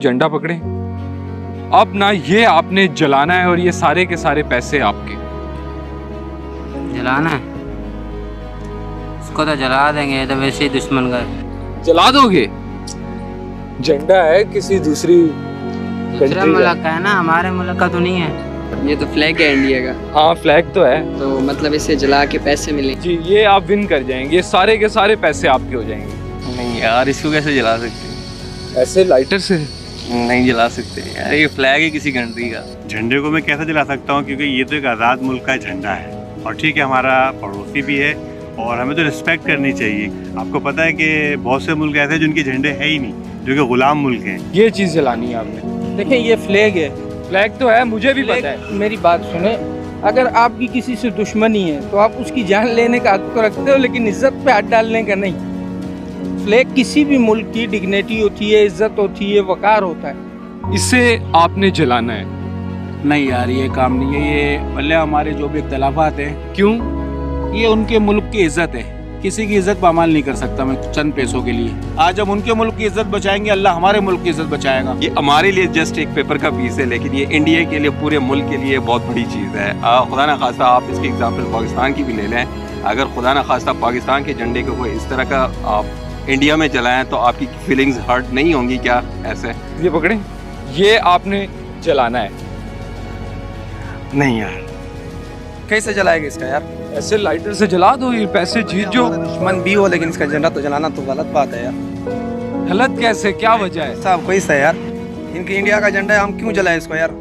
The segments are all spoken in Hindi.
झंडा पकड़े। अब ना ये आपने जलाना है और ये सारे के सारे पैसे आपके। जलाना है उसको तो जला देंगे, ये तो वैसे ही दुश्मन का है। जला दोगे? झंडा है किसी दूसरी दूसरे मुल्क का है ना, हमारे मुल्क का तो नहीं है। ये तो फ्लैग है इंडिया का, हाँ फ्लैग तो है, तो मतलब इसे जला के पैसे मिले जी ये आप विन कर जाएंगे, ये सारे के सारे पैसे आपके हो जाएंगे। नहीं यार, इसको कैसे जला सकते? ऐसे लाइटर से नहीं जला सकते यार, ये फ्लैग है किसी कंट्री का। झंडे को मैं कैसे जला सकता हूँ, क्योंकि ये तो एक आज़ाद मुल्क का झंडा है और ठीक है हमारा पड़ोसी भी है और हमें तो रिस्पेक्ट करनी चाहिए। आपको पता है कि बहुत से मुल्क ऐसे हैं जिनके झंडे है ही नहीं, जो कि गुलाम मुल्क हैं। ये चीज जलानी है आपने। देखिए ये फ्लैग है, फ्लैग तो है, मुझे भी पता है। मेरी बात सुने, अगर आपकी किसी से दुश्मनी है तो आप उसकी जान लेने का हक तो रखते हो, लेकिन इज्जत पे हाथ डालने का नहीं। फ्लैग किसी भी मुल्क की डिग्निटी होती है, इज्जत होती है, वकार होता है। इसे आपने जलाना है। नहीं यार, ये काम नहीं है। ये भले हमारे जो भी इख्तलाफात हैं, क्यों? ये उनके मुल्क की इज्जत है, किसी की इज्जत पामाल नहीं कर सकता मैं चंद पैसों के लिए। आज हम उनके मुल्क की इज्जत बचाएंगे, अल्लाह हमारे मुल्क की इज्जत बचाएगा। ये हमारे लिए जस्ट एक पेपर का पीस है, लेकिन ये इंडिया के लिए, पूरे मुल्क के लिए बहुत बड़ी चीज़ है। खुदा ना खास्ता आप इसकी एग्जांपल पाकिस्तान की भी ले लें, अगर खुदा ना खास्ता पाकिस्तान के झंडे को कोई इस तरह का आप इंडिया में जलाएं तो आपकी फीलिंग्स हर्ट नहीं होंगी क्या? ऐसे ये पकड़े, ये आपने जलाना है। नहीं यार, कैसे जलाएगा इसका यार? ऐसे लाइटर से जला दो, ये पैसे जीत जो। दुश्मन भी हो लेकिन इसका झंडा तो जलाना तो गलत बात है यार। गलत कैसे, क्या वजह है? साहब कोई सा है यार, इनकी इंडिया का झंडा है, हम क्यों जलाए इसको यार?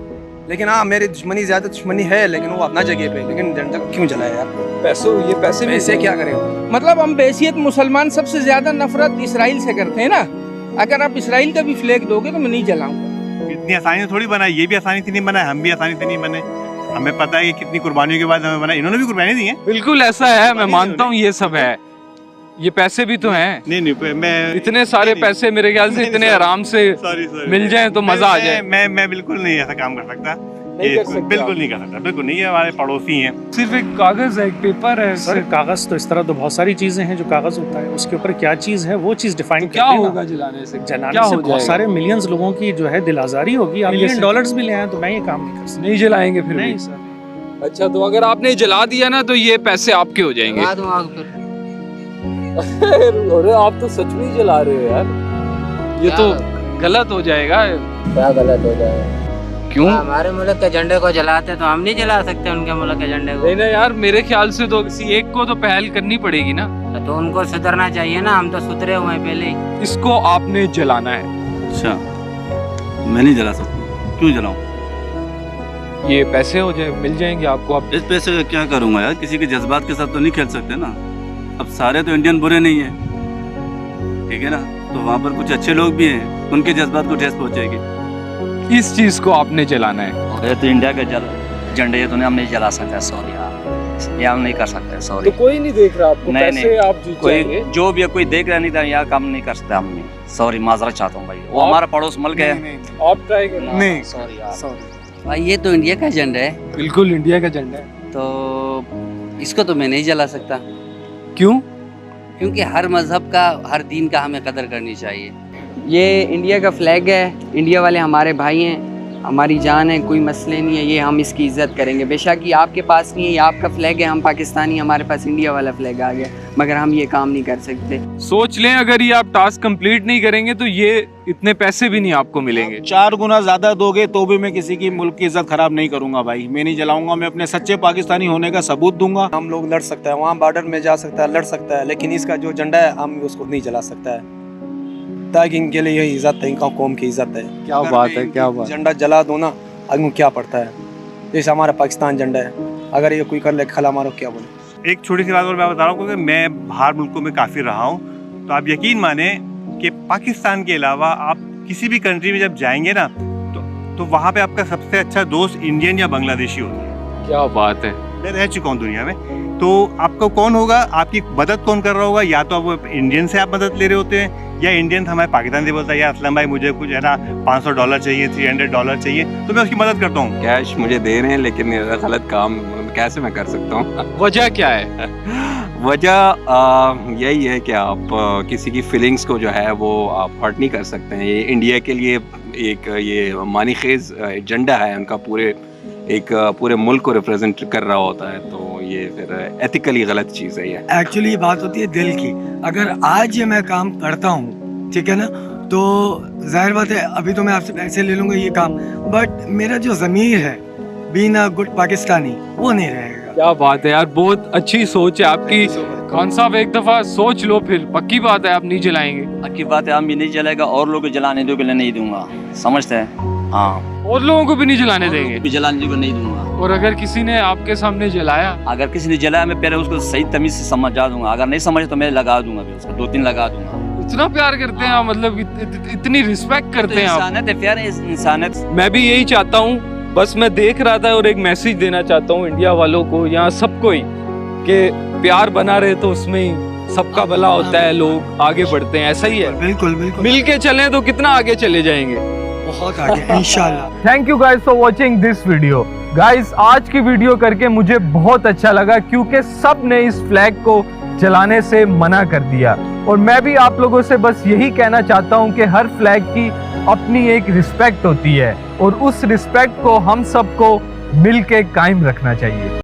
लेकिन हाँ, मेरी दुश्मनी ज्यादा दुश्मनी है, लेकिन वो अपना जगह पे, लेकिन झंडा क्यों जलाए यार? पैसों, ये पैसे पैसे क्या करें? मतलब हम बेहसियत मुसलमान सबसे ज्यादा नफरत इसराइल से करते हैं ना। अगर आप इसराइल का भी फ्लैग दोगे तो मैं नहीं जलाऊंगा। इतनी आसानी से थोड़ी बना, ये भी आसानी से नहीं बना है, हम भी आसानी से नहीं बने। हमें पता है कि कितनी कुर्बानियों के बाद हमें बना, इन्होंने भी कुर्बानी दी है। बिल्कुल ऐसा है, मैं मानता हूँ ये सब है, ये पैसे भी तो हैं। नहीं मैं इतने सारे पैसे मेरे ख्याल से इतने आराम से मिल जाएं तो मजा आ जाए। मैं बिल्कुल नहीं ऐसा काम कर सकता, बिल्कुल नहीं कर सकता, बिल्कुल नहीं। ये हमारे पड़ोसी हैं। सिर्फ एक कागज है, एक पेपर है सर। कागज तो इस तरह तो बहुत सारी चीजें हैं जो कागज होता है, उसके ऊपर क्या चीज है वो चीज डिफाइन क्या होगा जलाने से? जलाने से बहुत सारे मिलियंस लोगों की जो है दिल आजारी होगी। आप $1 मिलियन भी ले आए तो मैं ये काम नहीं कर सकता। नहीं जलाएंगे फिर? नहीं सर। अच्छा, तो अगर आपने जला दिया ना तो ये पैसे आपके हो जाएंगे। जला दूंगा फिर। अरे आप तो सच में ही जला रहे हो यार, ये तो गलत हो जाएगा। क्या गलत हो जाएगा? क्यों? हमारे मुल्क के झंडे को जलाते तो हम नहीं जला सकते उनके मुल्क के झंडे को? नहीं ना यार, मेरे ख्याल से तो किसी एक को तो पहल करनी पड़ेगी ना। तो उनको सुधरना चाहिए ना, हम तो सुधरे हुए हैं पहले ही। इसको आपने जलाना है। अच्छा, मैं नहीं जला सकता, क्यों जलाऊं? ये पैसे हो जाए, मिल जाएंगे आपको। आप इस पैसे का क्या करूंगा यार? किसी के जज्बात के साथ तो नहीं खेल सकते ना। अब सारे तो इंडियन बुरे नहीं है, ठीक है ना? तो वहाँ पर कुछ अच्छे लोग भी हैं, उनके जज्बात को ठेस पहुंचेगी। इस चीज को आपने जलाना है। ये तो इंडिया का झंडे तो हम नहीं जला सकते, सॉरी यार, ये हम नहीं कर सकते, सॉरी। तो कोई नहीं देख रहा आपको, नहीं, पैसे नहीं, आप जीत कोई जाएंगे। जो भी है, कोई देख रहा नहीं था, यहाँ काम नहीं कर सकते हम नहीं। सॉरी, माजरत चाहता हूँ भाई, वो हमारा पड़ोस मुल्क है। आप ट्राई करना। नहीं, सॉरी यार। भाई, ये तो इंडिया का झंडा है, बिल्कुल इंडिया का झंडा है। तो इसको तो मैं नहीं जला सकता। क्यों? क्योंकि हर मजहब का, हर दीन का हमें कदर करनी चाहिए। ये इंडिया का फ्लैग है, इंडिया वाले हमारे भाई हैं, हमारी जान है, कोई मसले नहीं है, ये हम इसकी इज्जत करेंगे। बेशक ये आपके पास नहीं है, ये आपका फ्लैग है, हम पाकिस्तानी, हमारे पास इंडिया वाला फ्लैग आ गया, मगर हम ये काम नहीं कर सकते। सोच लें, अगर ये आप टास्क कंप्लीट नहीं करेंगे तो ये इतने पैसे भी नहीं आपको मिलेंगे। 4 गुना ज्यादा दोगे तो भी मैं किसी की मुल्क की इज्जत खराब नहीं करूंगा भाई। मैं नहीं जलाऊंगा, मैं अपने सच्चे पाकिस्तानी होने का सबूत दूंगा। हम लोग लड़ सकते हैं, वहाँ बॉर्डर में जा सकता है, लड़ सकता है, लेकिन इसका जो झंडा है हम उसको नहीं जला सकता है, ताकि इनके लिए यही इज्जत है, इनका कौम की इज्जत है। क्या बात है, क्या बात। झंडा जला दो ना, आगे क्या पड़ता है? जैसे हमारा पाकिस्तान झंडा है, अगर ये कोई कर ले खला मारो, क्या बोले? एक छोटी सी बात और मैं बता रहा हूँ, क्योंकि मैं बाहर मुल्कों में काफ़ी रहा हूँ, तो आप यकीन माने कि पाकिस्तान के अलावा आप किसी भी कंट्री में जब जाएंगे ना, तो वहाँ पे आपका सबसे अच्छा दोस्त इंडियन या बांग्लादेशी होता है। क्या बात है। मैं रह चुका हूँ दुनिया में, तो आपको कौन होगा, आपकी मदद कौन कर रहा होगा? या तो आप इंडियन से आप मदद ले रहे होते हैं, या इंडियन हमारे पाकिस्तान से बोलता है, या असलम भाई मुझे कुछ है ना $500 चाहिए, $300 चाहिए, तो मैं उसकी मदद करता हूँ। कैश मुझे दे रहे हैं, लेकिन गलत काम कैसे मैं कर सकता हूँ? वजह क्या है? वजह यही है कि आप किसी की फीलिंग्स को जो है वो आप हर्ट नहीं कर सकते हैं। ये इंडिया के लिए एक ये मानी खेज एजेंडा है उनका, पूरे मुल्क को रिप्रेजेंट कर रहा होता है, तो ये फिर एथिकली गलत चीज़ है ये। एक्चुअली बात होती है दिल की। अगर आज ये मैं काम करता हूँ, ठीक है ना, तो जाहिर बात है अभी तो मैं आपसे पैसे ले लूँगा ये काम, बट मेरा जो ज़मीर है बीइंग अ गुड पाकिस्तानी वो नहीं रहेगा। क्या बात है यार, बहुत अच्छी सोच है आपकी। खान साहब एक दफा सोच लो, फिर पक्की बात है आप नहीं जलाएंगे। पक्की बात है, हम भी नहीं जलाएगा और लोग को जलाने दो के लिए नहीं दूंगा, समझते हैं? हाँ, और लोगों को भी नहीं जलाने देंगे? भी जलाने को नहीं दूंगा। और अगर किसी ने आपके सामने जलाया? अगर किसी ने जलाया मैं पहले उसको सही तमीज से समझा दूंगा, अगर नहीं समझे तो मैं लगा दूंगा, फिर उसको 2-3 लगा दूंगा। इतना प्यार करते हैं आप, मतलब इतनी रिस्पेक्ट करते हैं आप। इंसानियत है प्यार, इंसानियत। मैं भी यही चाहता हूँ, बस मैं देख रहा था और एक मैसेज देना चाहता हूँ इंडिया वालों को, यहाँ सबको ही, कि प्यार बना रहे तो उसमें ही सबका भला होता है, लोग आगे बढ़ते हैं। ऐसा ही है, बिल्कुल बिल्कुल। मिल के चलें तो कितना आगे चले जाएंगे, बहुत आगे इंशाल्लाह। Thank you guys for watching this video. Guys आज की वीडियो करके मुझे बहुत अच्छा लगा, क्योंकि सब ने इस फ्लैग को जलाने से मना कर दिया। और मैं भी आप लोगों से बस यही कहना चाहता हूं कि हर फ्लैग की अपनी एक रिस्पेक्ट होती है, और उस रिस्पेक्ट को हम सबको मिल के कायम रखना चाहिए।